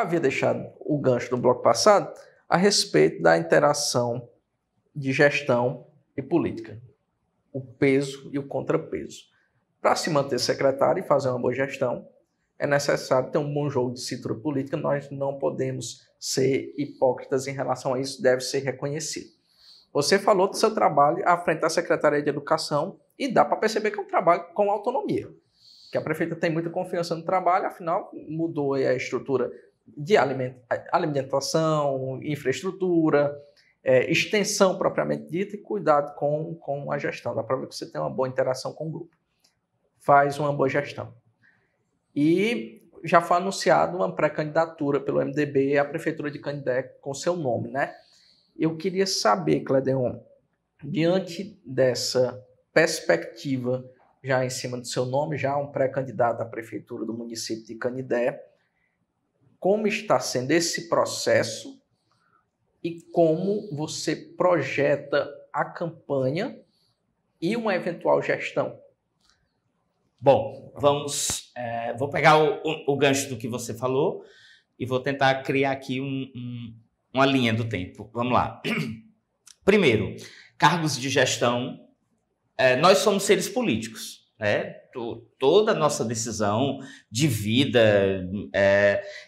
havia deixado o gancho no bloco passado a respeito da interação de gestão e política, o peso e o contrapeso. Para se manter secretário e fazer uma boa gestão, é necessário ter um bom jogo de cintura política. Nós não podemos ser hipócritas em relação a isso, deve ser reconhecido. Você falou do seu trabalho à frente da Secretaria de Educação e dá para perceber que é um trabalho com autonomia, que a prefeita tem muita confiança no trabalho, afinal mudou a estrutura de alimentação, infraestrutura, extensão propriamente dita e cuidado com a gestão. Dá para ver que você tem uma boa interação com o grupo. Faz uma boa gestão. E já foi anunciado uma pré-candidatura pelo MDB à Prefeitura de Canindé com seu nome, né? Eu queria saber, Cledeon, diante dessa perspectiva já em cima do seu nome, já um pré-candidato à Prefeitura do município de Canindé, como está sendo esse processo e como você projeta a campanha e uma eventual gestão? Bom, vou pegar o gancho do que você falou e vou tentar criar aqui uma linha do tempo. Vamos lá. Primeiro, cargos de gestão. Nós somos seres políticos, né? Toda a nossa decisão de vida,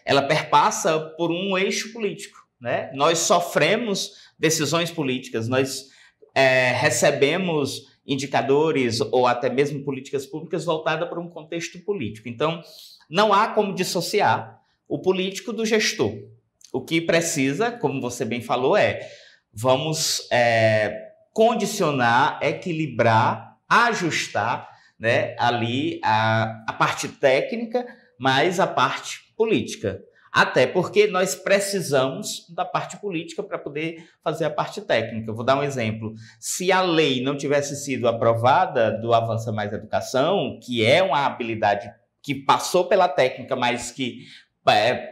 ela perpassa por um eixo político, né? Nós sofremos decisões políticas, nós recebemos indicadores ou até mesmo políticas públicas voltadas para um contexto político. Então, não há como dissociar o político do gestor. O que precisa, como você bem falou, vamos condicionar, equilibrar, ajustar, né, ali a parte técnica, mais a parte política. Até porque nós precisamos da parte política para poder fazer a parte técnica. Eu vou dar um exemplo. Se a lei não tivesse sido aprovada do Avança Mais Educação, que é uma habilidade que passou pela técnica, mas que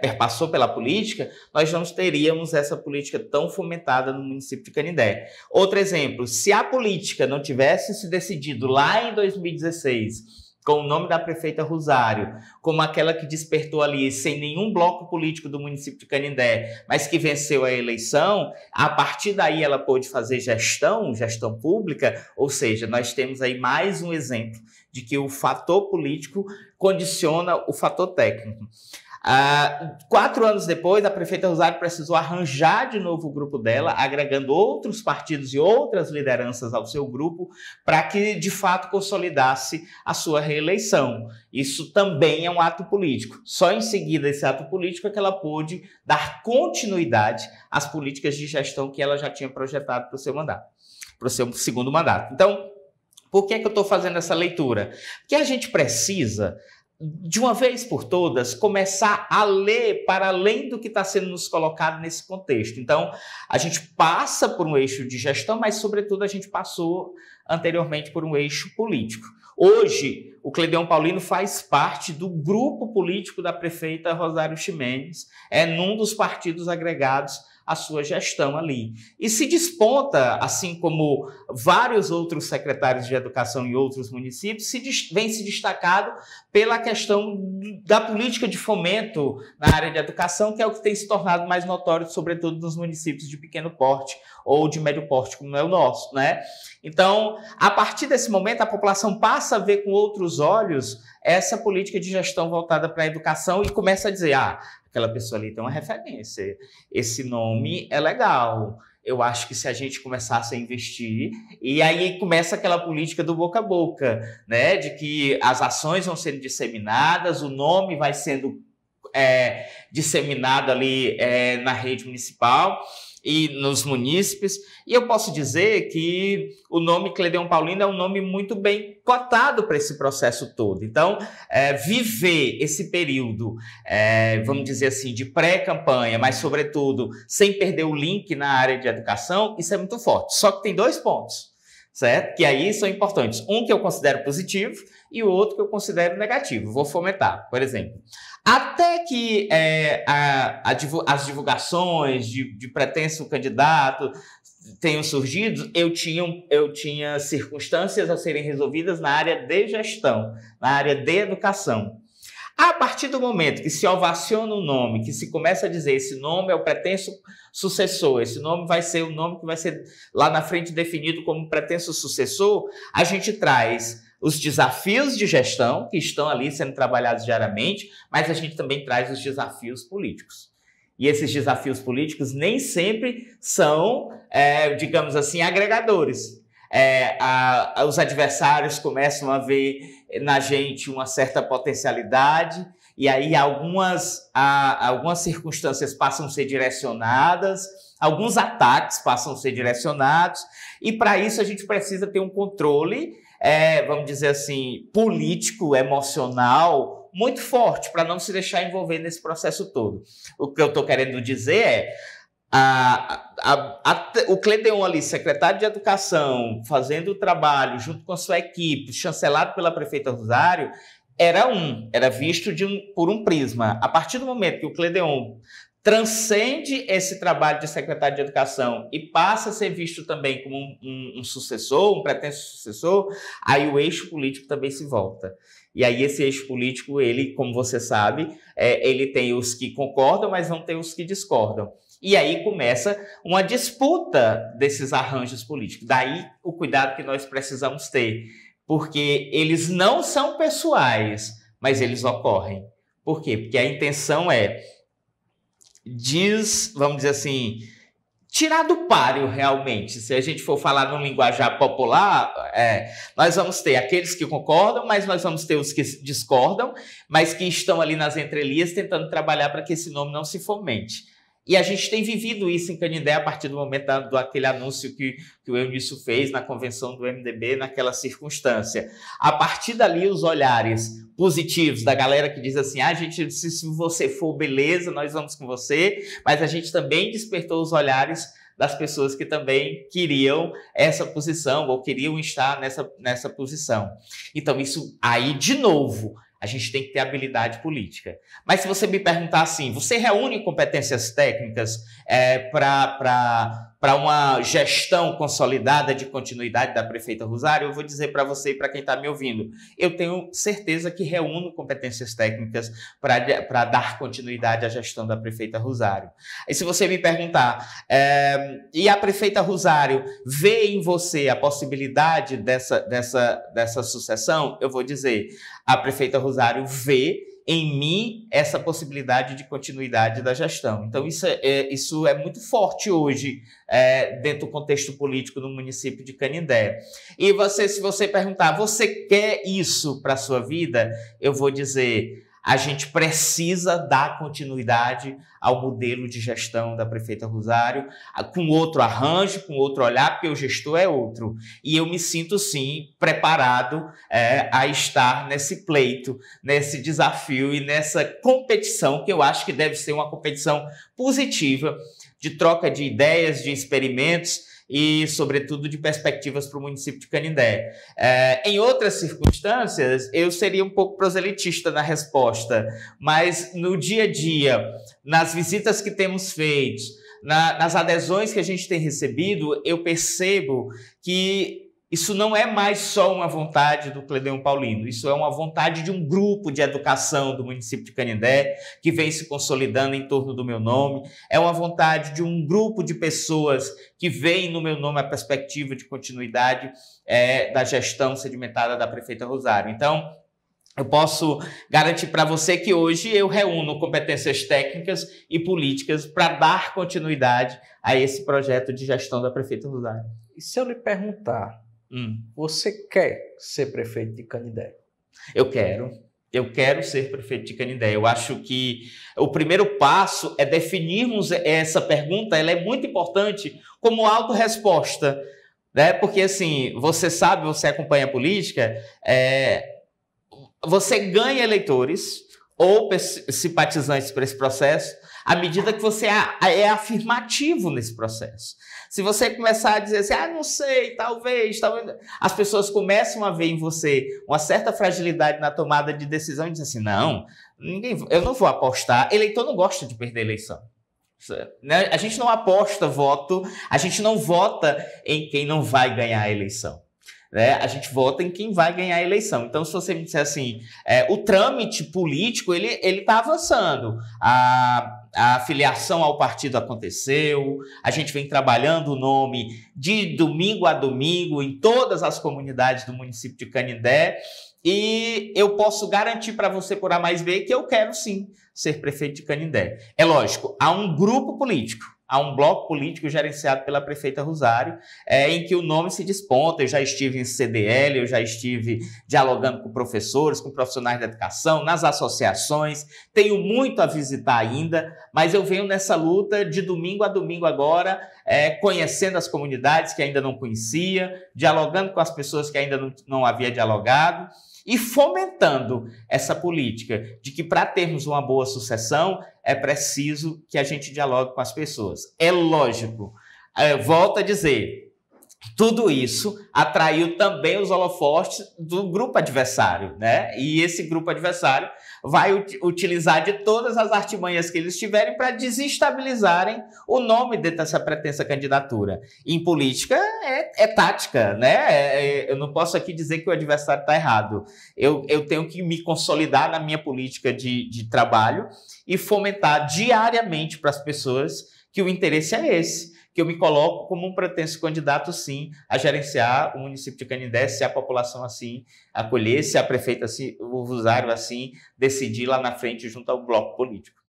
perpassou pela política, nós não teríamos essa política tão fomentada no município de Canindé. Outro exemplo, se a política não tivesse se decidido lá em 2016, com o nome da prefeita Rosário, como aquela que despertou ali sem nenhum bloco político do município de Canindé, mas que venceu a eleição, a partir daí ela pôde fazer gestão pública, ou seja, nós temos aí mais um exemplo de que o fator político condiciona o fator técnico. 4 anos depois, a prefeita Rosário precisou arranjar de novo o grupo dela, agregando outros partidos e outras lideranças ao seu grupo, para que, de fato, consolidasse a sua reeleição. Isso também é um ato político. Só em seguida esse ato político é que ela pôde dar continuidade às políticas de gestão que ela já tinha projetado para o seu mandato, para o seu segundo mandato. Então, por que eu estou fazendo essa leitura? Porque a gente precisa, de uma vez por todas, começar a ler para além do que está sendo nos colocado nesse contexto. Então, a gente passa por um eixo de gestão, mas, sobretudo, a gente passou anteriormente por um eixo político. Hoje, o Cledeon Paulino faz parte do grupo político da prefeita Rosário Ximenes, num dos partidos agregados à sua gestão ali. E se desponta, assim como vários outros secretários de educação em outros municípios, vem se destacado pela questão da política de fomento na área de educação, que é o que tem se tornado mais notório, sobretudo nos municípios de pequeno porte ou de médio porte, como é o nosso, né? Então, a partir desse momento, a população passa a ver com outros olhos essa política de gestão voltada para a educação e começa a dizer, aquela pessoa ali tem uma referência, esse nome é legal, eu acho que se a gente começasse a investir, e aí começa aquela política do boca a boca, né, de que as ações vão sendo disseminadas, o nome vai sendo disseminado ali na rede municipal e nos munícipes, e eu posso dizer que o nome Cledeon Paulino é um nome muito bem cotado para esse processo todo. Então, viver esse período, vamos dizer assim, de pré-campanha, mas, sobretudo, sem perder o link na área de educação, isso é muito forte. Só que tem 2 pontos, certo? Que aí são importantes. Um que eu considero positivo e o outro que eu considero negativo. Vou fomentar, por exemplo. Até que as divulgações de pretenso candidato tenham surgido, eu tinha circunstâncias a serem resolvidas na área de gestão, na área de educação. A partir do momento que se ovaciona o nome, que se começa a dizer esse nome é o pretenso sucessor, esse nome vai ser o nome que vai ser lá na frente definido como pretenso sucessor, a gente traz os desafios de gestão que estão ali sendo trabalhados diariamente, mas a gente também traz os desafios políticos. E esses desafios políticos nem sempre são, digamos assim, agregadores. Os adversários começam a ver na gente uma certa potencialidade e aí algumas circunstâncias passam a ser direcionadas, alguns ataques passam a ser direcionados e para isso a gente precisa ter um controle, vamos dizer assim, político, emocional, muito forte para não se deixar envolver nesse processo todo. O que eu estou querendo dizer o Cledeon ali, secretário de Educação, fazendo o trabalho junto com a sua equipe, chancelado pela prefeita Rosário, era visto por um prisma. A partir do momento que o Cledeon transcende esse trabalho de secretário de Educação e passa a ser visto também como um sucessor, um pretenso sucessor, aí o eixo político também se volta. E aí esse eixo político, ele, como você sabe, ele tem os que concordam, mas não tem os que discordam. E aí começa uma disputa desses arranjos políticos. Daí o cuidado que nós precisamos ter, porque eles não são pessoais, mas eles ocorrem. Por quê? Porque a intenção vamos dizer assim, tirar do páreo realmente. Se a gente for falar num linguajar popular, nós vamos ter aqueles que concordam, mas nós vamos ter os que discordam, mas que estão ali nas entrelinhas tentando trabalhar para que esse nome não se fomente. E a gente tem vivido isso em Canindé a partir do momento daquele anúncio que o Eunício fez na convenção do MDB, naquela circunstância. A partir dali, os olhares positivos da galera que diz assim, gente, se você for, beleza, nós vamos com você, mas a gente também despertou os olhares das pessoas que também queriam essa posição ou queriam estar nessa posição. Então, isso aí, de novo, a gente tem que ter habilidade política. Mas se você me perguntar assim, você reúne competências técnicas para uma gestão consolidada de continuidade da prefeita Rosário? Eu vou dizer para você e para quem está me ouvindo, eu tenho certeza que reúno competências técnicas para dar continuidade à gestão da prefeita Rosário. E se você me perguntar, e a prefeita Rosário vê em você a possibilidade dessa sucessão? Eu vou dizer, a prefeita Rosário vê em mim essa possibilidade de continuidade da gestão. Então, isso é muito forte hoje dentro do contexto político no município de Canindé. E se você perguntar, você quer isso para a sua vida? Eu vou dizer, a gente precisa dar continuidade ao modelo de gestão da prefeita Rosário, com outro arranjo, com outro olhar, porque o gestor é outro. E eu me sinto, sim, preparado a estar nesse pleito, nesse desafio e nessa competição, que eu acho que deve ser uma competição positiva, de troca de ideias, de experimentos, e, sobretudo, de perspectivas para o município de Canindé. Em outras circunstâncias, eu seria um pouco proselitista na resposta, mas no dia a dia, nas visitas que temos feito, nas adesões que a gente tem recebido, eu percebo que isso não é mais só uma vontade do Cledeon Paulino, isso é uma vontade de um grupo de educação do município de Canindé, que vem se consolidando em torno do meu nome, é uma vontade de um grupo de pessoas que veem no meu nome a perspectiva de continuidade da gestão sedimentada da prefeita Rosário. Então, eu posso garantir para você que hoje eu reúno competências técnicas e políticas para dar continuidade a esse projeto de gestão da prefeita Rosário. E se eu lhe perguntar, você quer ser prefeito de Canindé? Eu quero ser prefeito de Canindé. Eu acho que o primeiro passo é definirmos essa pergunta, ela é muito importante como autorresposta, né? Porque assim, você sabe, você acompanha a política, você ganha eleitores ou simpatizantes para esse processo à medida que você é afirmativo nesse processo. Se você começar a dizer assim, não sei, talvez, as pessoas começam a ver em você uma certa fragilidade na tomada de decisão e dizem assim, não, eu não vou apostar, eleitor não gosta de perder eleição. A gente não aposta voto, a gente não vota em quem não vai ganhar a eleição. né, a gente vota em quem vai ganhar a eleição. Então, se você me disser assim, o trâmite político, ele está avançando. A filiação ao partido aconteceu, a gente vem trabalhando o nome de domingo a domingo em todas as comunidades do município de Canindé, e eu posso garantir para você por A mais B que eu quero sim ser prefeito de Canindé. É lógico, há um grupo político, há um bloco político gerenciado pela prefeita Rosário, em que o nome se desponta. Eu já estive em CDL, eu já estive dialogando com professores, com profissionais da educação, nas associações, tenho muito a visitar ainda, mas eu venho nessa luta de domingo a domingo agora, conhecendo as comunidades que ainda não conhecia, dialogando com as pessoas que ainda não havia dialogado, e fomentando essa política de que para termos uma boa sucessão é preciso que a gente dialogue com as pessoas. É lógico, volto a dizer, tudo isso atraiu também os holofotes do grupo adversário, né? E esse grupo adversário vai utilizar de todas as artimanhas que eles tiverem para desestabilizarem o nome dessa pretensa candidatura. Em política é tática, né? Eu não posso aqui dizer que o adversário está errado. Eu tenho que me consolidar na minha política de trabalho e fomentar diariamente para as pessoas que o interesse é esse, que eu me coloco como um pretenso candidato, sim, a gerenciar o município de Canindé, se a população assim acolher, se a prefeita, assim, o Rosário assim, decidir lá na frente junto ao bloco político.